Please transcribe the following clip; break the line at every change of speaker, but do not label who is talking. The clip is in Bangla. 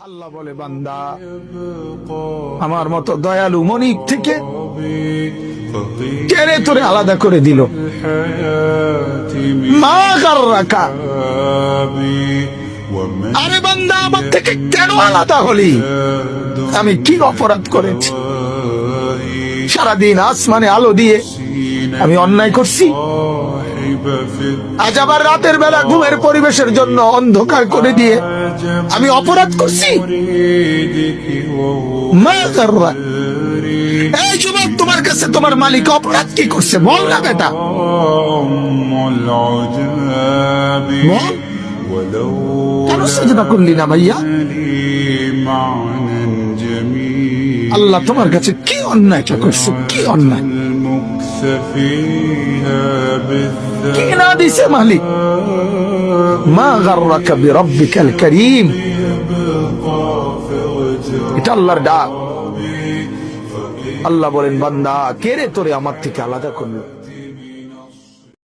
আল্লাহ বলে, বান্দা আমার মতো দয়ালু মনিব থেকে কেড়ে তোরে আলাদা করে দিল। মা গাররাকা, আরে বান্দা আমার থেকে কেন আলাদা হলি? আমি কি অপরাধ করেছি? সারাদিন আসমানে আলো দিয়ে আমি অন্যায় করছি? আজ আবার রাতের বেলা ঘুমের পরিবেশের জন্য অন্ধকার করে দিয়ে আমি অপরাধ করছি? মা গাররাক, এই যুবক, তোমার কাছে তোমার মালিক অপরাধ কি করছে বল না বেটা, বল। কেন সেজদা করলি না ভাইয়া? আল্লাহ তোমার কাছে কি অন্যায়টা করছে? কি অন্যায় কি না দিছে মালিক? মা গাররাকা বিরাব্বিকাল কারীম, এটা আল্লাহর ডাক। আল্লাহ বলেন, বান্দা কে রে তোরে আমার থেকে আলাদা করলো?